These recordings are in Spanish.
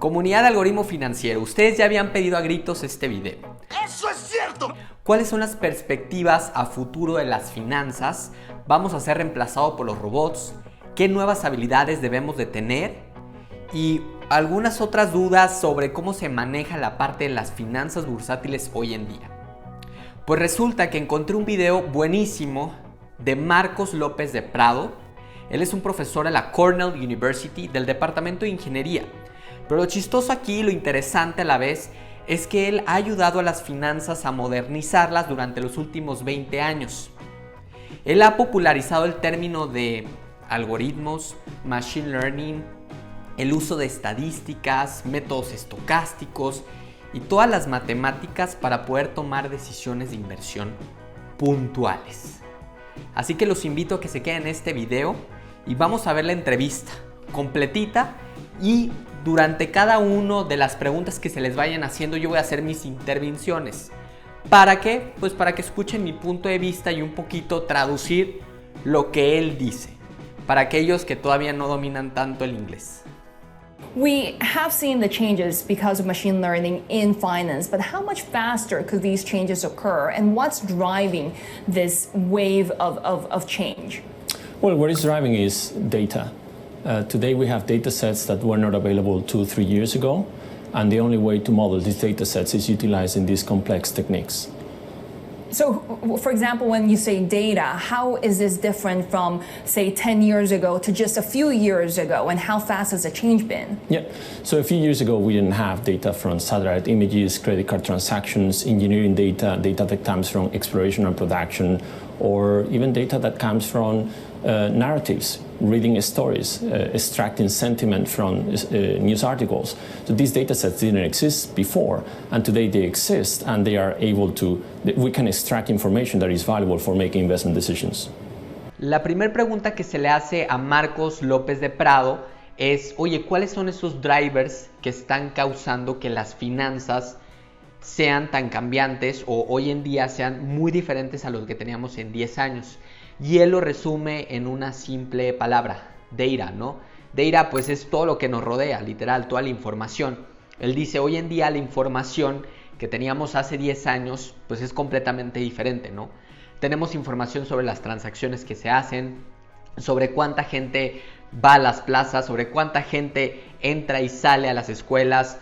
Comunidad de algoritmo financiero, ustedes ya habían pedido a gritos este video. ¡Eso es cierto! ¿Cuáles son las perspectivas a futuro de las finanzas? ¿Vamos a ser reemplazados por los robots? ¿Qué nuevas habilidades debemos de tener? Y algunas otras dudas sobre cómo se maneja la parte de las finanzas bursátiles hoy en día. Pues resulta que encontré un video buenísimo de Marcos López de Prado. Él es un profesor en la Cornell University del Departamento de Ingeniería. Pero lo chistoso aquí, lo interesante a la vez, es que él ha ayudado a las finanzas a modernizarlas durante los últimos 20 años. Él ha popularizado el término de algoritmos, machine learning, el uso de estadísticas, métodos estocásticos y todas las matemáticas para poder tomar decisiones de inversión puntuales. Así que los invito a que se queden en este video y vamos a ver la entrevista completita, y durante cada una de las preguntas que se les vayan haciendo yo voy a hacer mis intervenciones. ¿Para qué? Pues para que escuchen mi punto de vista y un poquito traducir lo que él dice, para aquellos que todavía no dominan tanto el inglés. We have seen the changes because of machine learning in finance, but how much faster could these changes occur, and what's driving this wave of change? Well, what is driving is data. Today we have data sets that were not available 2-3 years ago, and the only way to model these data sets is utilizing these complex techniques. So, for example, when you say data, how is this different from, say, 10 years ago to just a few years ago, and how fast has the change been? Yeah, so a few years ago we didn't have data from satellite images, credit card transactions, engineering data, data that comes from exploration and production, or even data that comes from narratives, reading stories, extracting sentiment from news articles. So these data sets didn't exist before, and today they exist, and they are able to, we can extract information that is valuable for making investment decisions. La primera pregunta que se le hace a Marcos López de Prado es, oye, ¿cuáles son esos drivers que están causando que las finanzas sean tan cambiantes o hoy en día sean muy diferentes a los que teníamos en 10 años? Y él lo resume en una simple palabra, data, ¿no? Data pues es todo lo que nos rodea, literal, toda la información. Él dice, hoy en día la información que teníamos hace 10 años pues es completamente diferente, ¿no? Tenemos información sobre las transacciones que se hacen, sobre cuánta gente va a las plazas, sobre cuánta gente entra y sale a las escuelas,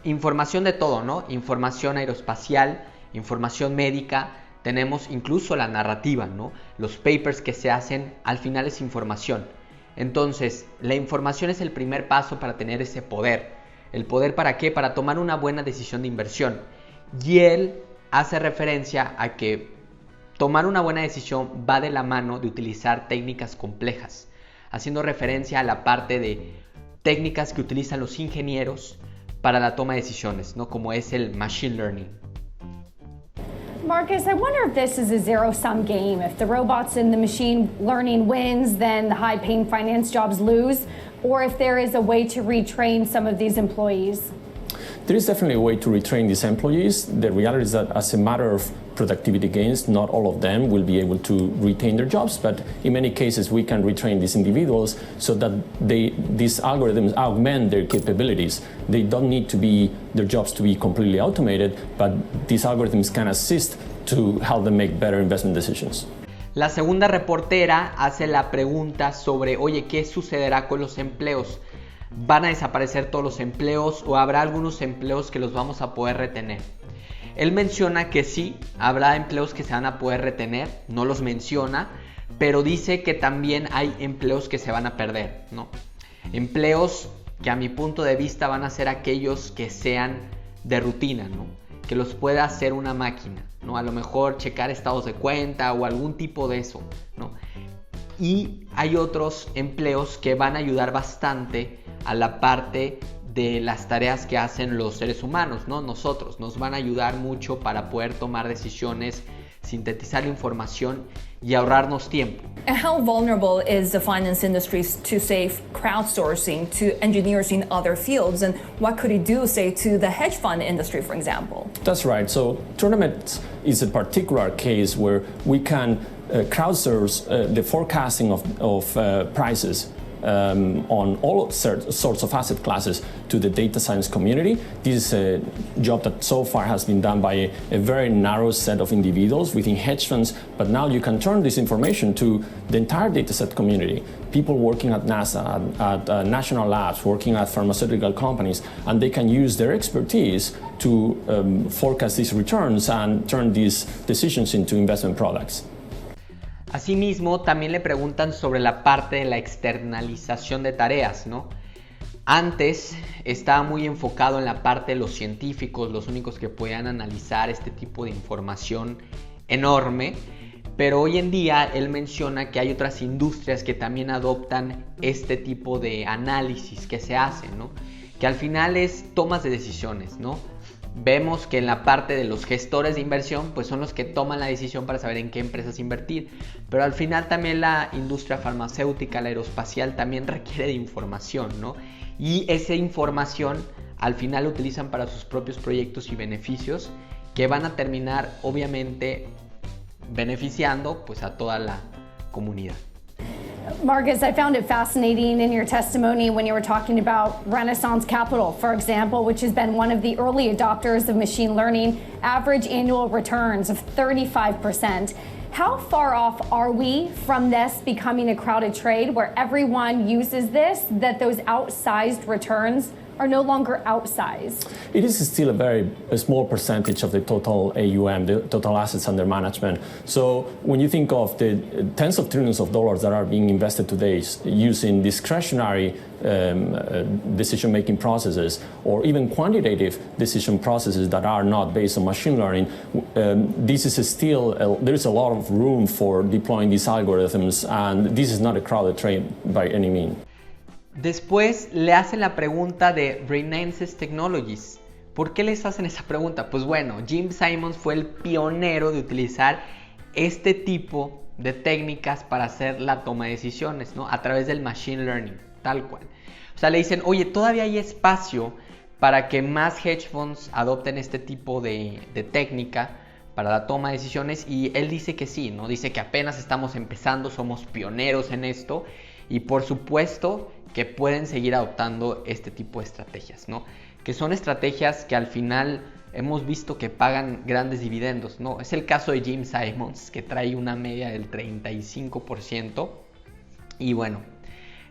información de todo, ¿no? Información aeroespacial, información médica. Tenemos incluso la narrativa, ¿no? Los papers que se hacen, al final es información. Entonces, la información es el primer paso para tener ese poder. ¿El poder para qué? Para tomar una buena decisión de inversión. Y él hace referencia a que tomar una buena decisión va de la mano de utilizar técnicas complejas, haciendo referencia a la parte de técnicas que utilizan los ingenieros para la toma de decisiones, ¿no? Como es el machine learning. Marcus, I wonder if this is a zero-sum game. If the robots and the machine learning wins, then the high-paying finance jobs lose, or if there is a way to retrain some of these employees. There is definitely a way to retrain these employees. The reality is that as a matter of productivity gains, not all of them will be able to retain their jobs, but in many cases we can retrain these individuals so that these algorithms augment their capabilities. They don't need to be their jobs to be completely automated, but these algorithms can assist to help them make better investment decisions. La segunda reportera hace la pregunta sobre, oye, ¿qué sucederá con los empleos? ¿Van a desaparecer todos los empleos o habrá algunos empleos que los vamos a poder retener? Él menciona que sí, habrá empleos que se van a poder retener, no los menciona, pero dice que también hay empleos que se van a perder, ¿no? Empleos que a mi punto de vista van a ser aquellos que sean de rutina, ¿no? Que los pueda hacer una máquina, ¿no? A lo mejor checar estados de cuenta o algún tipo de eso, ¿no? Y hay otros empleos que van a ayudar bastante a la parte de las tareas que hacen los seres humanos, ¿no? Nosotros nos van a ayudar mucho para poder tomar decisiones, sintetizar la información y ahorrarnos tiempo. And how vulnerable is the finance industry to, say, crowdsourcing, to engineers in other fields? And what could it do, say, to the hedge fund industry, for example? That's right. So tournaments is a particular case where we can crowdsource the forecasting of prices on all sorts of asset classes to the data science community. This is a job that so far has been done by a very narrow set of individuals within hedge funds, but now you can turn this information to the entire dataset community. People working at NASA, at national labs, working at pharmaceutical companies, and they can use their expertise to forecast these returns and turn these decisions into investment products. Asimismo, también le preguntan sobre la parte de la externalización de tareas, ¿no? Antes estaba muy enfocado en la parte de los científicos, los únicos que podían analizar este tipo de información enorme, pero hoy en día él menciona que hay otras industrias que también adoptan este tipo de análisis que se hacen, ¿no? Que al final es tomas de decisiones, ¿no? Vemos que en la parte de los gestores de inversión, pues son los que toman la decisión para saber en qué empresas invertir. Pero al final también la industria farmacéutica, la aeroespacial, también requiere de información, ¿no? Y esa información al final la utilizan para sus propios proyectos y beneficios que van a terminar, obviamente, beneficiando pues a toda la comunidad. Marcus, I found it fascinating in your testimony when you were talking about Renaissance Capital, for example, which has been one of the early adopters of machine learning, average annual returns of 35%. How far off are we from this becoming a crowded trade where everyone uses this, that those outsized returns are no longer outsized? It is still a small percentage of the total AUM, the total assets under management. So when you think of the tens of trillions of dollars that are being invested today using discretionary decision-making processes or even quantitative decision processes that are not based on machine learning, this is still, there is a lot of room for deploying these algorithms, and this is not a crowded trade by any means. Después le hacen la pregunta de Renaissance Technologies. ¿Por qué les hacen esa pregunta? Pues bueno, Jim Simons fue el pionero de utilizar este tipo de técnicas para hacer la toma de decisiones, ¿no? A través del machine learning, tal cual. O sea, le dicen, oye, todavía hay espacio para que más hedge funds adopten este tipo de técnica para la toma de decisiones, y él dice que sí, ¿no? Dice que apenas estamos empezando, somos pioneros en esto, y por supuesto que pueden seguir adoptando este tipo de estrategias, ¿no? Que son estrategias que al final hemos visto que pagan grandes dividendos, ¿no? Es el caso de Jim Simons, que trae una media del 35%. Y bueno,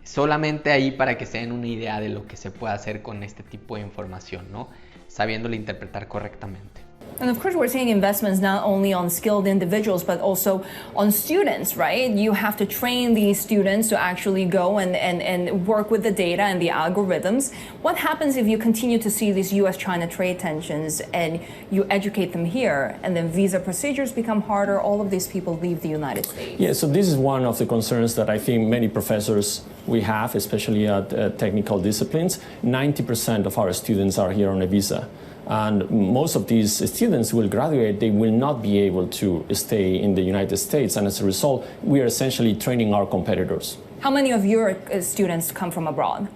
solamente ahí para que se den una idea de lo que se puede hacer con este tipo de información, ¿no? Sabiéndole interpretar correctamente. And of course, we're seeing investments not only on skilled individuals, but also on students, right? You have to train these students to actually go and work with the data and the algorithms. What happens if you continue to see these US-China trade tensions and you educate them here, and then visa procedures become harder, all of these people leave the United States? Yeah, so this is one of the concerns that I think many professors we have, especially at technical disciplines. 90% of our students are here on a visa. And most of these students will graduate, they will not be able to stay in the United States. And as a result, we are essentially training our competitors. How many of your students come from abroad?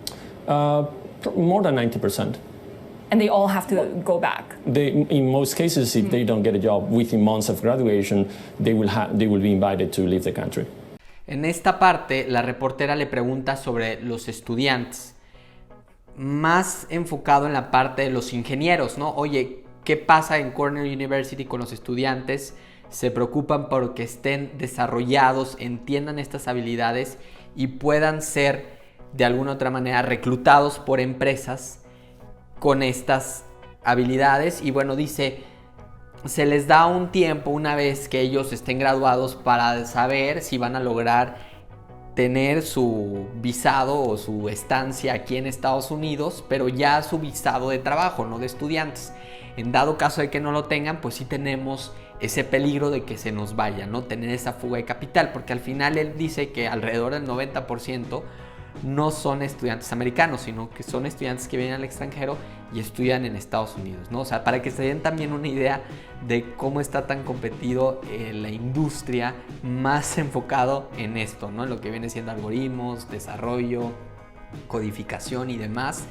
More than 90%. And they all have to go back? In most cases, if they don't get a job within months of graduation, they will be invited to leave the country. En esta parte, la reportera le pregunta sobre los estudiantes, más enfocado en la parte de los ingenieros, ¿no? Oye, ¿qué pasa en Cornell University con los estudiantes? ¿Se preocupan porque estén desarrollados, entiendan estas habilidades y puedan ser de alguna u otra manera reclutados por empresas con estas habilidades? Y bueno, dice, se les da un tiempo una vez que ellos estén graduados para saber si van a lograr tener su visado o su estancia aquí en Estados Unidos, pero ya su visado de trabajo, no de estudiantes. En dado caso de que no lo tengan, pues sí tenemos ese peligro de que se nos vaya, ¿no? Tener esa fuga de capital, porque al final él dice que alrededor del 90% no son estudiantes americanos, sino que son estudiantes que vienen al extranjero y estudian en Estados Unidos, ¿no? O sea, para que se den también una idea de cómo está tan competido la industria, más enfocado en esto, ¿no? En lo que viene siendo algoritmos, desarrollo, codificación y demás.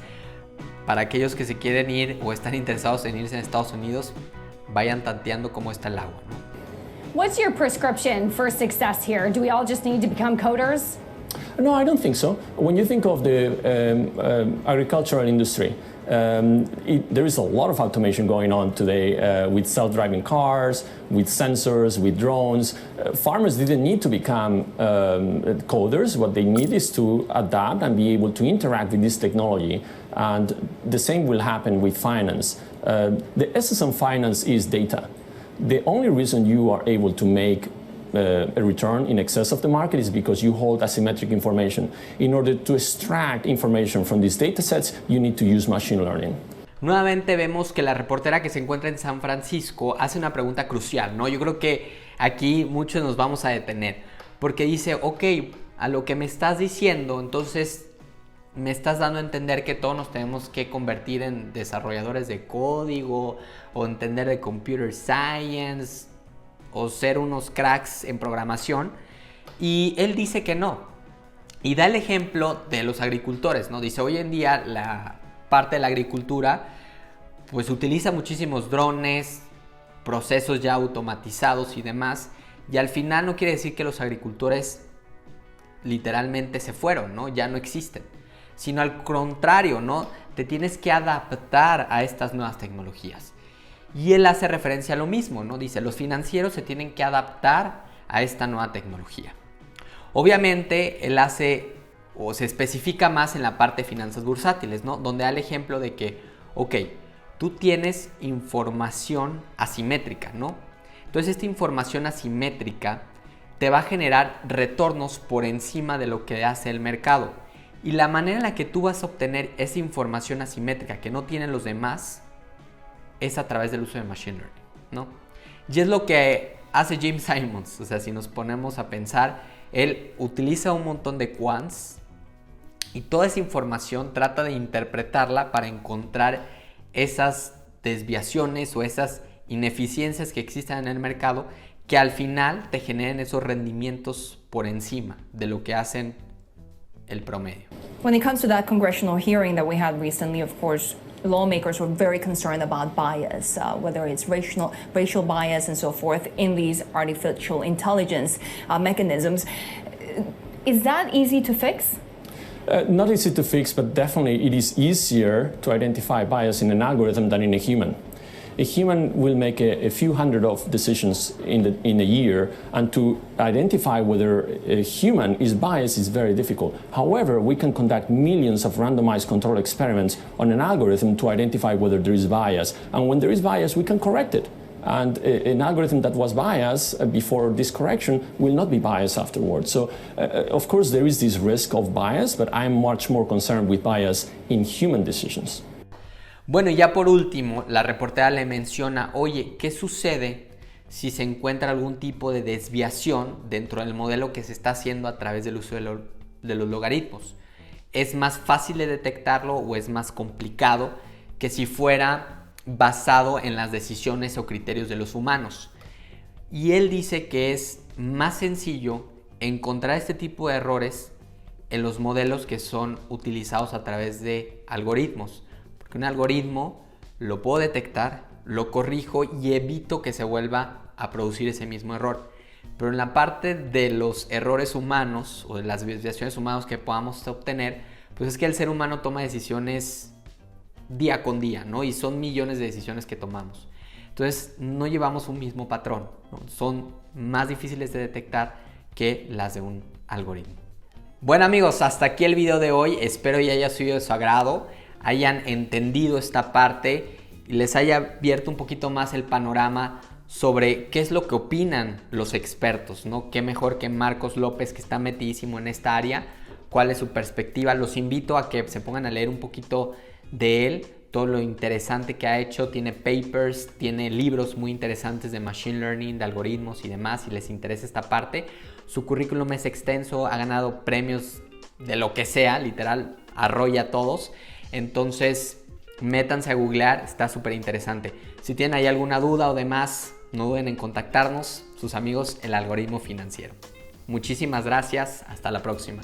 Para aquellos que se quieren ir o están interesados en irse a Estados Unidos, vayan tanteando cómo está el agua, ¿no? What's your prescription for success here? Do we all just need to become coders? No, I don't think so. When you think of the agricultural industry, there is a lot of automation going on today with self-driving cars, with sensors, with drones. Farmers didn't need to become coders. What they need is to adapt and be able to interact with this technology. And the same will happen with finance. The essence of finance is data. The only reason you are able to make a return in excess of the market is because you hold asymmetric information. In order to extract information from these data sets, you need to use machine learning. Nuevamente vemos que la reportera que se encuentra en San Francisco hace una pregunta crucial, ¿no? Yo creo que aquí muchos nos vamos a detener, porque dice, ok, a lo que me estás diciendo, entonces me estás dando a entender que todos nos tenemos que convertir en desarrolladores de código o entender de computer science o ser unos cracks en programación, y él dice que no, y da el ejemplo de los agricultores, ¿no? Dice, hoy en día la parte de la agricultura pues utiliza muchísimos drones, procesos ya automatizados y demás, y al final no quiere decir que los agricultores literalmente se fueron, ¿no? Ya no existen, sino al contrario, ¿no? Te tienes que adaptar a estas nuevas tecnologías. Y él hace referencia a lo mismo, ¿no? Dice, los financieros se tienen que adaptar a esta nueva tecnología. Obviamente, él hace o se especifica más en la parte de finanzas bursátiles, ¿no? Donde da el ejemplo de que, ok, tú tienes información asimétrica, ¿no? Entonces, esta información asimétrica te va a generar retornos por encima de lo que hace el mercado. Y la manera en la que tú vas a obtener esa información asimétrica que no tienen los demás es a través del uso de Machine Learning, ¿no? Y es lo que hace James Simons. O sea, si nos ponemos a pensar, él utiliza un montón de quants y toda esa información trata de interpretarla para encontrar esas desviaciones o esas ineficiencias que existen en el mercado que al final te generen esos rendimientos por encima de lo que hacen el promedio. When it comes to that congressional hearing that we had recently, of course, lawmakers were very concerned about bias, whether it's racial bias and so forth in these artificial intelligence mechanisms. Is that easy to fix? Not easy to fix, but definitely it is easier to identify bias in an algorithm than in a human. A human will make a few hundred of decisions in a year, and to identify whether a human is biased is very difficult. However, we can conduct millions of randomized control experiments on an algorithm to identify whether there is bias. And when there is bias, we can correct it. And an algorithm that was biased before this correction will not be biased afterwards. So, of course, there is this risk of bias, but I'm much more concerned with bias in human decisions. Bueno, y ya por último, la reportera le menciona, oye, ¿qué sucede si se encuentra algún tipo de desviación dentro del modelo que se está haciendo a través del uso de los logaritmos? ¿Es más fácil de detectarlo o es más complicado que si fuera basado en las decisiones o criterios de los humanos? Y él dice que es más sencillo encontrar este tipo de errores en los modelos que son utilizados a través de algoritmos. Porque un algoritmo lo puedo detectar, lo corrijo y evito que se vuelva a producir ese mismo error. Pero en la parte de los errores humanos o de las desviaciones humanas que podamos obtener, pues es que el ser humano toma decisiones día con día, ¿no? Y son millones de decisiones que tomamos. Entonces no llevamos un mismo patrón, ¿no? Son más difíciles de detectar que las de un algoritmo. Bueno amigos, hasta aquí el video de hoy. Espero ya haya sido de su agrado, hayan entendido esta parte y les haya abierto un poquito más el panorama sobre qué es lo que opinan los expertos, ¿no? Qué mejor que Marcos López, que está metidísimo en esta área, cuál es su perspectiva. Los invito a que se pongan a leer un poquito de él, todo lo interesante que ha hecho. Tiene papers, tiene libros muy interesantes de machine learning, de algoritmos y demás, si les interesa esta parte. Su currículum es extenso, ha ganado premios de lo que sea, literal, arrolla a todos. Entonces, métanse a googlear, está súper interesante. Si tienen ahí alguna duda o demás, no duden en contactarnos, sus amigos el algoritmo financiero. Muchísimas gracias, hasta la próxima.